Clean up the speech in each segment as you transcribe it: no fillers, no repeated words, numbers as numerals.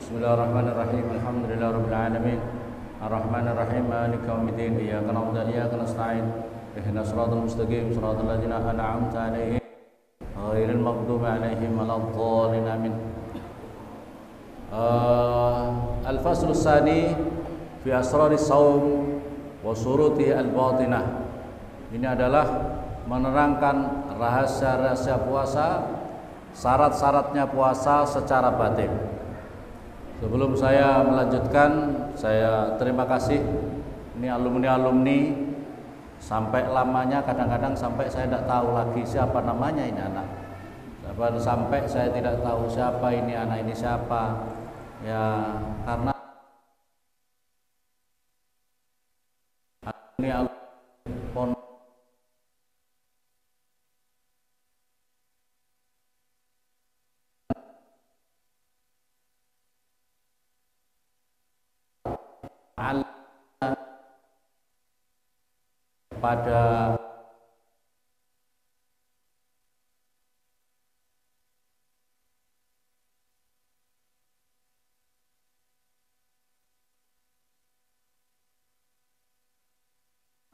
Bismillahirrahmanirrahim. Alhamdulillahirabbil alamin. Arrahmanirrahim. Maliki yaumiddin. Iyyaka na'budu wa iyyaka nasta'in. Ihdinas siratal mustaqim. Siratal ladzina an'amta 'alaihim ghairil maghdubi 'alaihim waladdallin. Amin. Al-faslu tsani fi asraris shaum wa surutihi al-batinah. Ini adalah menerangkan rahasia-rahasia puasa, syarat-syaratnya puasa secara batin. Sebelum saya melanjutkan, saya terima kasih ini alumni-alumni, sampai lamanya kadang-kadang sampai saya tidak tahu lagi siapa namanya ini anak. Sampai saya tidak tahu siapa ini anak, ini siapa. Ya, karena ini alumni pada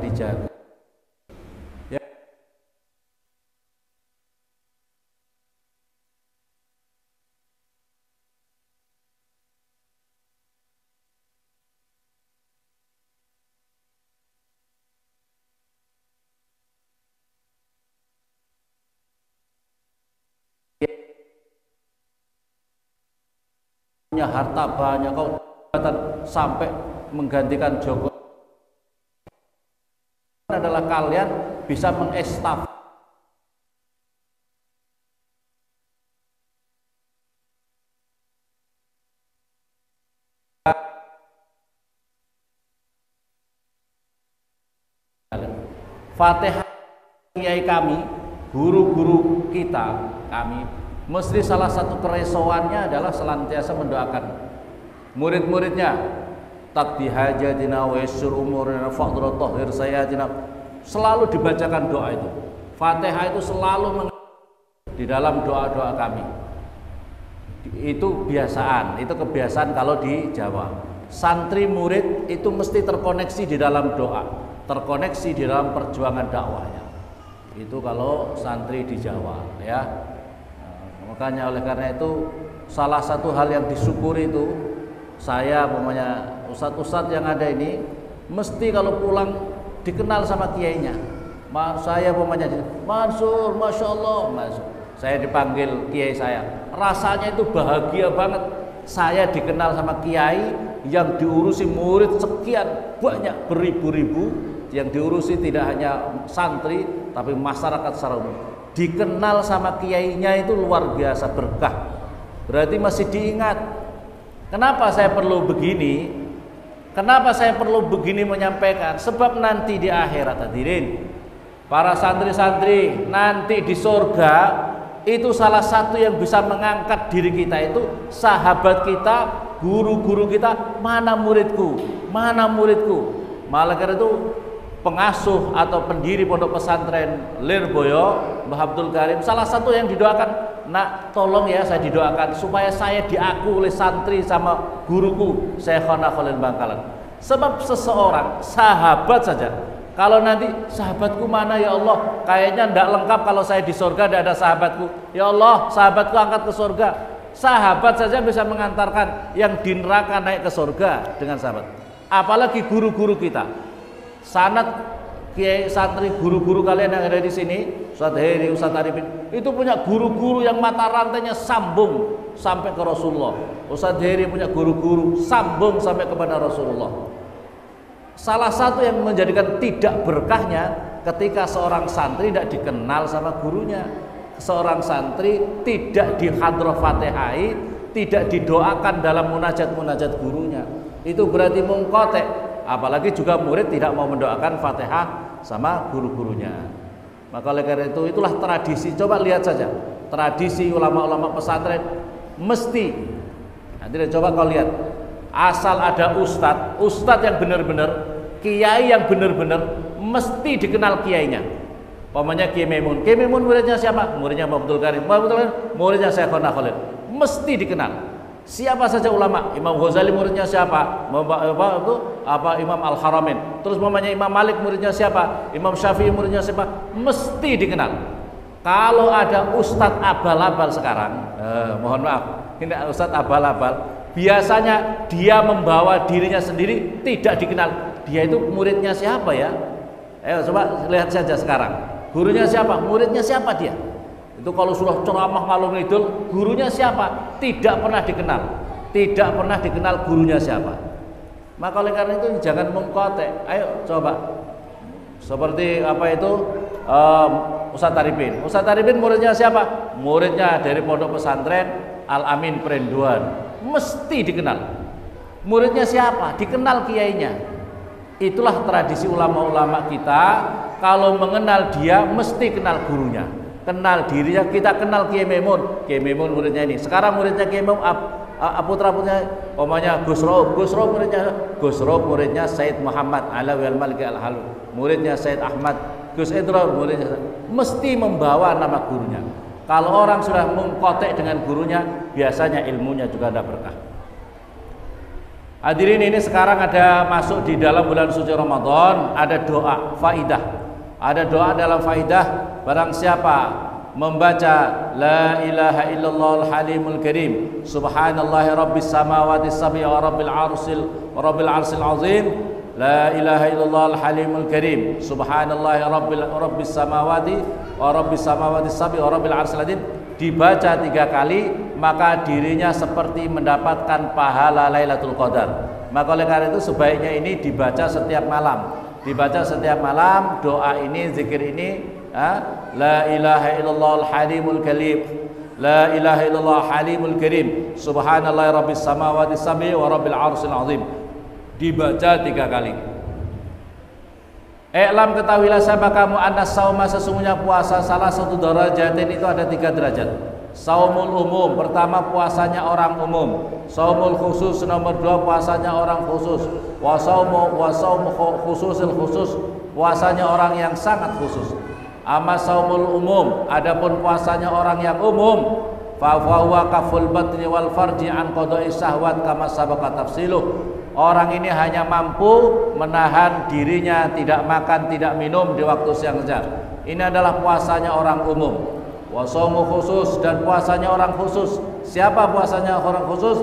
dijaga. Ya. Punya harta banyak, kau sampai menggantikan Jokowi, adalah kalian bisa mengestaf Fatihah. Kiai kami, guru-guru kita, kami mesti salah satu keresoannya adalah senantiasa mendoakan murid-muridnya. Taqdi hajatina wa yassir umurina faqdra tahhir sayatina. Selalu dibacakan doa itu. Fatihah itu selalu di dalam doa-doa kami. Itu kebiasaan kalau di Jawa. Santri murid itu mesti terkoneksi di dalam doa, terkoneksi di dalam perjuangan dakwahnya. Itu kalau santri di Jawa, ya. Makanya oleh karena itu salah satu hal yang disyukuri itu, saya umpamanya ustadz-ustadz yang ada ini mesti kalau pulang dikenal sama kiainya. Saya umpamanya Mansur, Masya Allah, Mansur. Saya dipanggil kiai saya, rasanya itu bahagia banget. Saya dikenal sama kiai yang diurusi murid sekian banyak, beribu-ribu, yang diurusi tidak hanya santri tapi masyarakat secara umum. Dikenal sama kiainya itu luar biasa berkah. Berarti masih diingat. Kenapa saya perlu begini? Kenapa saya perlu begini menyampaikan? Sebab nanti di akhirat, hadirin, para santri-santri nanti di surga itu salah satu yang bisa mengangkat diri kita itu sahabat kita, guru-guru kita. Mana muridku? Mana muridku? Malah karena itu pengasuh atau pendiri pondok pesantren Lirboyo, Mbah Abdul Karim, salah satu yang didoakan, nak tolong ya saya didoakan supaya saya diaku oleh santri sama guruku Syekhona Khalil Bangkalan. Sebab seseorang sahabat saja, kalau nanti sahabatku mana ya Allah, kayaknya tidak lengkap kalau saya di surga tidak ada sahabatku. Ya Allah, sahabatku angkat ke surga. Sahabat saja bisa mengantarkan yang di neraka naik ke surga dengan sahabat. Apalagi guru-guru kita. Sanad kiai santri guru-guru kalian yang ada di sini, Ustadz Heri, Ustadz Arifin, itu punya guru-guru yang mata rantainya sambung sampai ke Rasulullah. Ustadz Heri punya guru-guru sambung sampai kepada Rasulullah. Salah satu yang menjadikan tidak berkahnya ketika seorang santri tidak dikenal sama gurunya, seorang santri tidak dihadrah Fatihai, tidak didoakan dalam munajat-munajat gurunya. Itu berarti mungkotek. Apalagi juga murid tidak mau mendoakan Fatihah sama guru-gurunya. Maka oleh karena itu, itulah tradisi. Coba lihat saja tradisi ulama-ulama pesantren mesti. Nanti coba kau lihat, asal ada ustadz yang benar-benar, kiai yang benar-benar, mesti dikenal kiainya. Pamannya Kiai Maimun. Kiai Maimun muridnya siapa? Muridnya Mbah Abdul Karim. Mbah Abdul Karim muridnya Syekhona Khalil. Mesti dikenal. Siapa saja ulama, Imam Ghazali muridnya siapa? Imam Al-Haramain. Terus mamanya Imam Malik muridnya siapa? Imam Syafi'i muridnya siapa? Mesti dikenal. Kalau ada ustadz abal-abal sekarang, mohon maaf, ini ustadz abal-abal, biasanya dia membawa dirinya sendiri tidak dikenal. Dia itu muridnya siapa ya? Ayo coba lihat saja sekarang. Gurunya siapa? Muridnya siapa dia? Itu kalau sudah ceramah ngalor ngidul, gurunya siapa? Tidak pernah dikenal. Tidak pernah dikenal gurunya siapa. Maka oleh karena itu jangan mengkotek. Ayo coba. Seperti apa itu Ustadz Arifin. Ustadz Arifin muridnya siapa? Muridnya dari pondok pesantren Al-Amin Perenduan. Mesti dikenal. Muridnya siapa? Dikenal kiainya. Itulah tradisi ulama-ulama kita. Kalau mengenal dia mesti kenal gurunya, kenal dirinya. Kita kenal Kiai Maimun. Kiai Maimun muridnya ini. Sekarang muridnya Kiai Maimun, putra-putranya omanya Gus Rob. Gus Rob muridnya Said Muhammad Alawi Al-Maliki Al-Halu. Muridnya Said Ahmad. Gus Idrar muridnya. Mesti membawa nama gurunya. Kalau orang sudah mengkotek dengan gurunya, biasanya ilmunya juga ada berkah. Hadirin, ini sekarang ada masuk di dalam bulan suci Ramadan, ada doa faidah. Ada doa dalam faidah, barang siapa membaca la ilaha illallah al-halimul karim subhanallahi rabbis samawati sab'i wa rabbil arsil azim, la ilaha illallah al-halimul karim subhanallahi rabbis samawati sab'i wa rabbil arsil azim, dibaca 3 kali, maka dirinya seperti mendapatkan pahala Lailatul Qadar. Maka oleh karena itu sebaiknya ini dibaca setiap malam. Dibaca setiap malam doa ini, zikir ini, la ilaha illallah al-halimul karim, la ilaha illallah halimul karim subhanallahi rabbis samawati sab'i wa rabbil arsil azim, dibaca 3 kali. I'lam, ketahuilah siapa kamu, annas sauma, sesungguhnya puasa, salah satu darajatin itu ada 3 derajat. Saumul umum, pertama puasanya orang umum. Saumul khusus, nomor 2 puasanya orang khusus. Wa saumu khususil khusus, puasanya orang yang sangat khusus. Amma saumul umum, adapun puasanya orang yang umum, fa huwa kaful batni wal farji an qada'i syahwat kama sabaqa tafsiluh. Orang ini hanya mampu menahan dirinya, tidak makan, tidak minum di waktu siang saja. Ini adalah puasanya orang umum. Wasaumu khusus, dan puasanya orang khusus. Siapa puasanya orang khusus?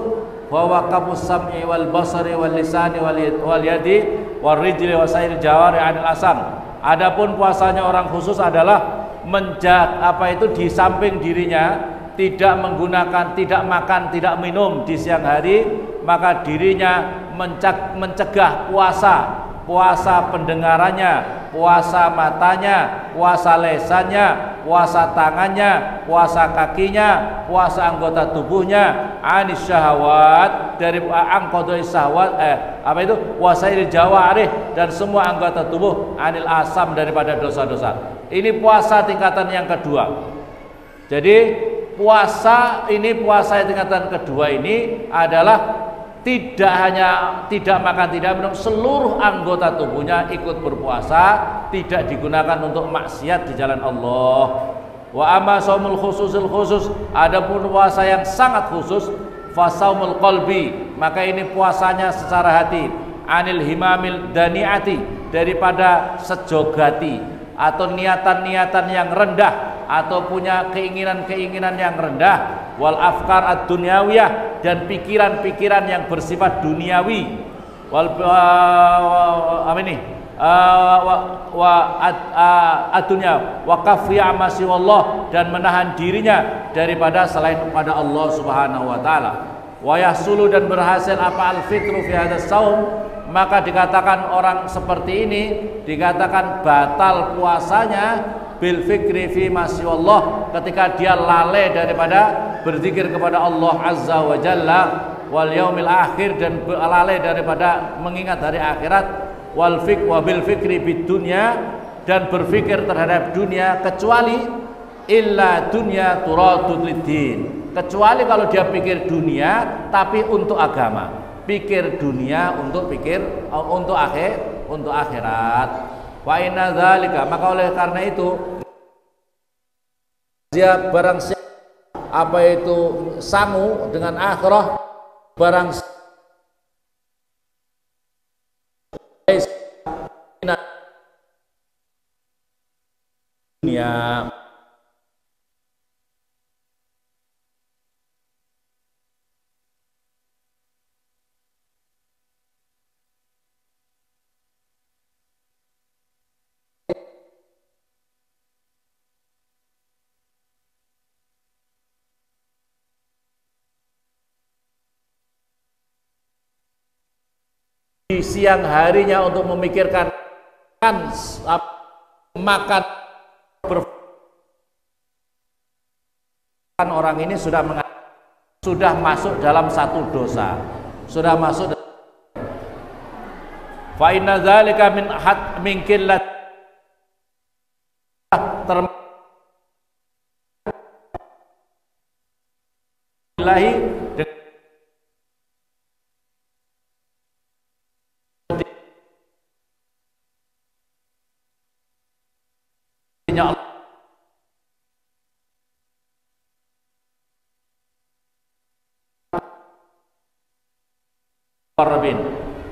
Wa waqafus sam'i wal basari wal lisani wal yadi wal rijli wa sair jawari 'anil asam. Adapun puasanya orang khusus adalah di samping dirinya tidak menggunakan, tidak makan, tidak minum di siang hari, maka dirinya mencegah puasa pendengarannya, puasa matanya, puasa lesannya, puasa tangannya, puasa kakinya, puasa anggota tubuhnya, anis syahwat, dari angkodoi syahwat, wasail jawarih, dan semua anggota tubuh, anil asam, daripada dosa-dosa. Ini puasa tingkatan yang kedua. Jadi puasa tingkatan kedua ini adalah tidak hanya tidak makan, tidak minum, seluruh anggota tubuhnya ikut berpuasa, tidak digunakan untuk maksiat di jalan Allah. Wa amma saumul khususil khusus, adapun puasa yang sangat khusus, fa saumul qalbi, maka ini puasanya secara hati, anil himamil daniati, daripada sejogati atau niatan-niatan yang rendah, atau punya keinginan-keinginan yang rendah, wal afkar ad-dunyawiyah, dan pikiran-pikiran yang bersifat duniawi, wal ad-dunya wa kafi amasi wallah, dan menahan dirinya daripada selain kepada Allah Subhanahu wa taala. Wa yahsulu, dan berhasil apa al-fitru fi hadzal saum, maka dikatakan orang seperti ini dikatakan batal puasanya bil fikri fi masyaallah, ketika dia lalai daripada berzikir kepada Allah Azza wa Jalla, wal yaumil akhir, dan lalai daripada mengingat hari akhirat, wal bil fikri bid dunya, dan berfikir terhadap dunia, kecuali illa dunya turadud lid-din, kecuali kalau dia pikir dunia tapi untuk agama, pikir dunia untuk akhirat. Wa inna dzalika, maka oleh karena itu dia barang siapa apa itu sangu dengan akhirah, barang dunia di siang harinya untuk memikirkan makan orang ini sudah masuk dalam satu dosa, sudah masuk. Fa inna dzalika min qillat terlahi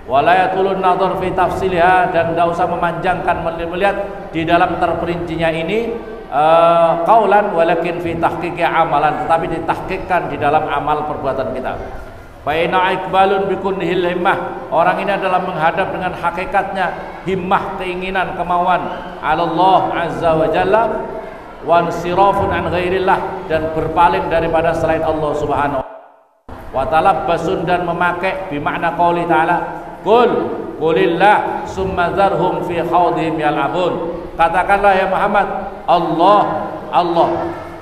walayatulun nadhar fi tafsilha, dan tidak usah memanjangkan melihat di dalam terperincinya ini qaulan walakin fi tahqiqi amalan, tetapi ditahqiqkan di dalam amal perbuatan kita. Fa inna iqbalun bikunhil himmah, orang ini adalah menghadap dengan hakikatnya himmah, keinginan, kemauan Allah azza wa jalla, wa ansirafun an ghairillah, dan berpaling daripada selain Allah subhanahu wa talabbasun, dan memakai bimakna qauli ta'ala qulillah summa dzarhum fi khawdihim yal'abun. Katakanlah ya Muhammad, Allah, Allah.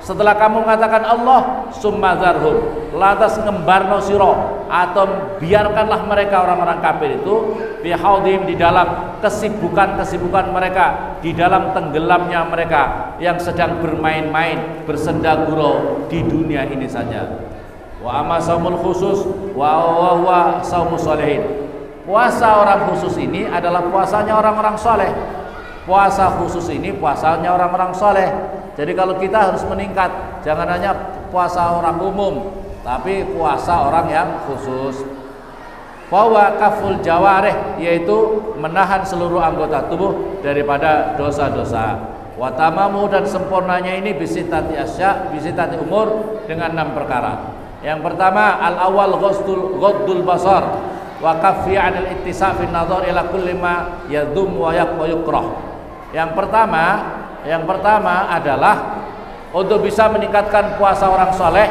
Setelah kamu mengatakan Allah, summa dzarhum, lantas ngembarno sira atau biarkanlah mereka orang-orang kafir itu fi khawdihim, di dalam kesibukan mereka, di dalam tenggelamnya mereka yang sedang bermain-main, bersenda gurau di dunia ini saja. Wa amma saumul khusus wa saumus sholihin. Puasa orang khusus ini adalah puasanya orang-orang soleh. Puasa khusus ini puasanya orang-orang soleh. Jadi kalau kita harus meningkat, jangan hanya puasa orang umum, tapi puasa orang yang khusus. Bahwa kaful jawareh, yaitu menahan seluruh anggota tubuh daripada dosa-dosa. Watamamu, dan sempurnanya ini bisitati asya, bisitati umur, dengan 6 perkara. Yang pertama, al-awwal ghaddul basar wa kaffi 'anil ittisaf fi an-nadhar ila kulli ma yadhum wa yukrah. Yang pertama adalah untuk bisa meningkatkan puasa orang soleh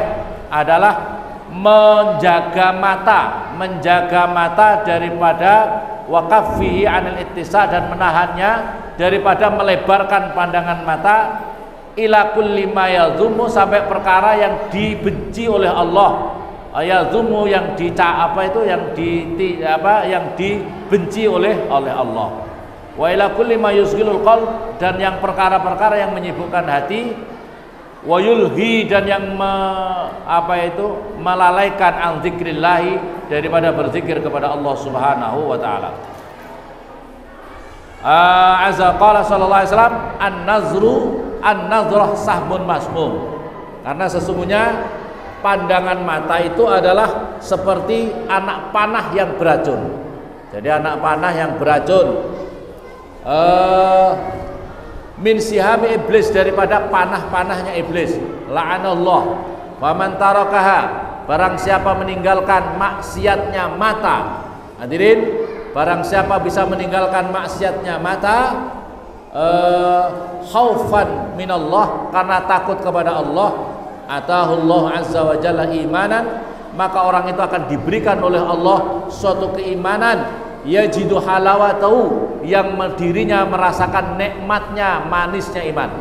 adalah menjaga mata daripada wa kaffihi 'anil ittisaf, dan menahannya daripada melebarkan pandangan mata ila kulli ma yadhum, sampai perkara yang dibenci oleh Allah. Yazumu, yang dibenci oleh Allah. Wa ila kulli ma yusghilul qalb, dan yang perkara-perkara yang menyibukkan hati. Wa yulhi, dan yang melalaikan an dzikrillah, daripada berzikir kepada Allah Subhanahu wa taala. Azza qala sallallahu alaihi wasallam, an-nazrah sahmun masmum. Karena sesungguhnya pandangan mata itu adalah seperti anak panah yang beracun. Jadi anak panah yang beracun, min sihami iblis, daripada panah-panahnya iblis. La'anallah wa man tarakaha, barang siapa meninggalkan maksiatnya mata. Hadirin, barang siapa bisa meninggalkan maksiatnya mata, khaufan minallah, karena takut kepada Allah, atahullah azza wa jalla imanan, maka orang itu akan diberikan oleh Allah suatu keimanan, yajidu halawatahu, yang dirinya merasakan nikmatnya, manisnya iman.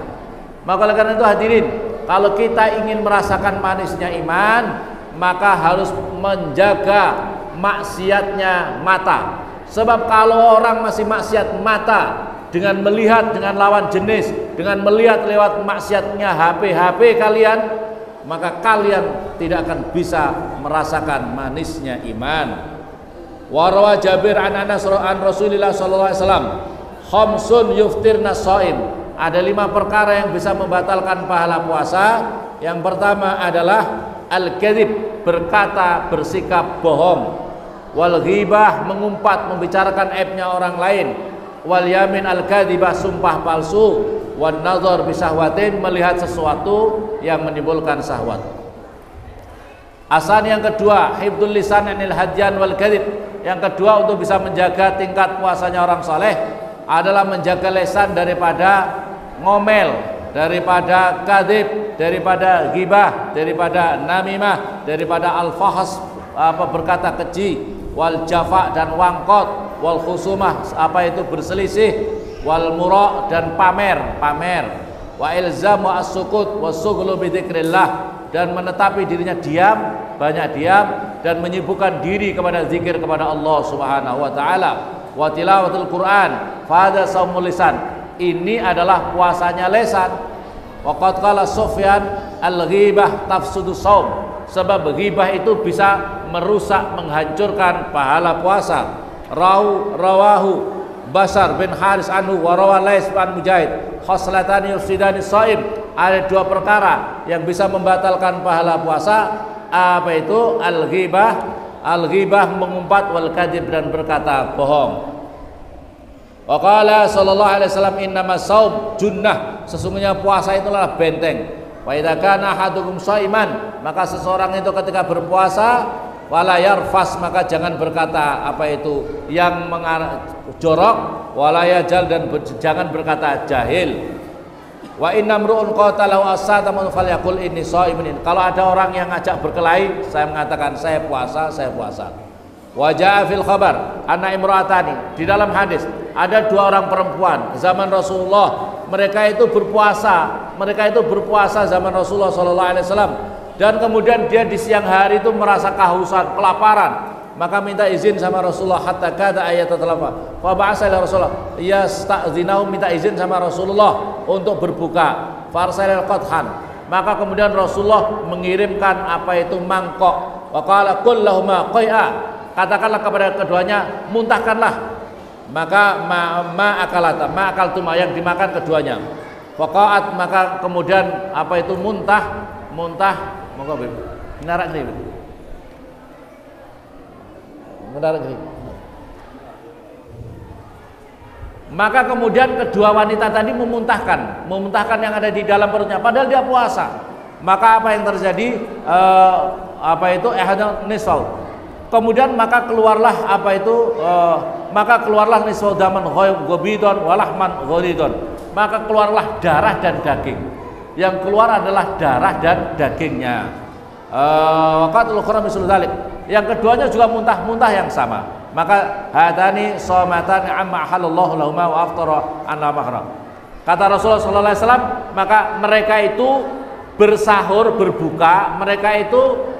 Maka oleh karena itu hadirin, kalau kita ingin merasakan manisnya iman, maka harus menjaga maksiatnya mata. Sebab kalau orang masih maksiat mata, dengan melihat dengan lawan jenis, dengan melihat lewat maksiatnya HP kalian, maka kalian tidak akan bisa merasakan manisnya iman. Wa rawa Jabir an Anas an Rasulillah sallallahu alaihi wasallam, khamsun yuftirna shaim. Ada 5 perkara yang bisa membatalkan pahala puasa. Yang pertama adalah al-kadzib, berkata, bersikap bohong, wal ghibah, mengumpat, membicarakan aibnya orang lain, wal yamin al-kadzibah, sumpah palsu, wan nazar bisahwatin, melihat sesuatu yang menimbulkan syahwat. Asan yang kedua, hifdzul lisan anil hadyan wal kadzib. Yang kedua, untuk bisa menjaga tingkat puasanya orang saleh adalah menjaga lisan daripada ngomel, daripada kadzib, daripada ghibah, daripada namimah, daripada al-fahas, berkata keji, wal jafa dan wangkot, wal khusumah, berselisih, wal mura dan pamer, wa ilzam wa as-sukut wa sughlu bi dzikrillah, dan menetapi dirinya diam, banyak diam, dan menyibukkan diri kepada zikir kepada Allah Subhanahu wa taala, wa tilawatul Quran, fa hadza shaumul lisan. Ini adalah puasanya lisan. Waqad qala Sufyan, al-ghibah tafsudu shaum, sebab ghibah itu bisa merusak, menghancurkan pahala puasa. Rawahu Basar bin Haris anhu wa rawa Lais bin Mujahid, khoslatani yufsidani shaim. Ada dua perkara yang bisa membatalkan pahala puasa, apa itu? Al-ghibah mengumpat, wal kadzib dan berkata bohong. Wa qala sallallahu alaihi wasallam, innamas shaum junnah, sesungguhnya puasa itulah benteng. Wa idza kana ahadukum shaiman, maka seseorang itu ketika berpuasa, wala yarfas, maka jangan berkata yang jorok, wala yajal, dan jangan berkata jahil. Wa inna mru'un qatalahu as-satamun falyaqul inni shaimun. Kalau ada orang yang ngajak berkelahi, saya mengatakan saya puasa. Wa jaa fil khabar anna imra'atani, di dalam hadis ada dua orang perempuan zaman Rasulullah, mereka itu berpuasa zaman Rasulullah sallallahu alaihi wasallam, dan kemudian dia di siang hari itu merasa kehausan, kelaparan, maka minta izin sama Rasulullah, hatta kada ayat terlalu. Fa ba'asa ila Rasulullah yasta'dzinahu, minta izin sama Rasulullah untuk berbuka. Farsalil qadhan, maka kemudian Rasulullah mengirimkan mangkok. Wa qala qul lahumā qai'a, katakanlah kepada keduanya, muntahkanlah. Maka akaltuma, yang dimakan keduanya. Faqa'at, maka kemudian muntah, monggo Bib. Narak ini. Maka kemudian kedua wanita tadi memuntahkan yang ada di dalam perutnya, padahal dia puasa. Maka apa yang terjadi? Nisal. Kemudian maka keluarlah nisal daman ghabidon walahman ghalidon. Maka keluarlah darah dan daging. Yang keluar adalah darah dan dagingnya. Waqatul ukhra mislu dzalik. Yang keduanya juga muntah yang sama. Maka hadani shaumatan amma halallahu lahuma wa aftara anna mahram. Kata Rasulullah sallallahu alaihi wasallam, maka mereka itu bersahur, berbuka, mereka itu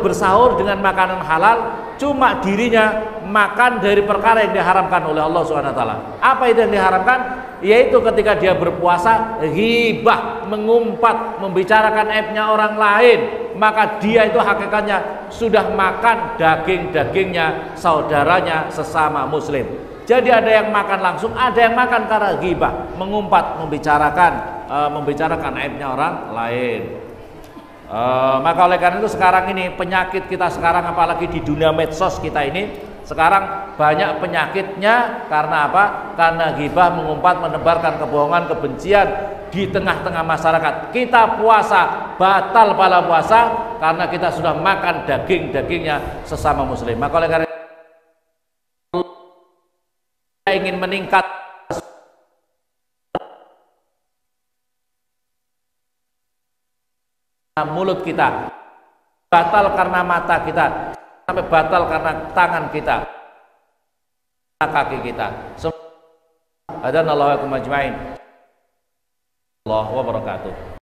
bersahur dengan makanan halal, cuma dirinya makan dari perkara yang diharamkan oleh Allah Subhanahu wa taala. Apa itu yang diharamkan? Yaitu ketika dia berpuasa, ghibah, mengumpat, membicarakan aibnya orang lain, maka dia itu hakikatnya sudah makan dagingnya saudaranya sesama muslim. Jadi ada yang makan langsung, ada yang makan karena ghibah, mengumpat, membicarakan aibnya orang lain. Maka oleh karena itu sekarang ini penyakit kita sekarang, apalagi di dunia medsos kita ini sekarang banyak penyakitnya. Karena apa? Karena ghibah, mengumpat, menebarkan kebohongan, kebencian di tengah-tengah masyarakat. Kita puasa, batal pahala puasa karena kita sudah makan dagingnya sesama muslim. Maka oleh karena itu ingin meningkat mulut kita, batal karena mata kita, sampai batal karena tangan kita, kaki kita. Adanallahu wa iyyakum ajmain. Allahu wabarakatuh.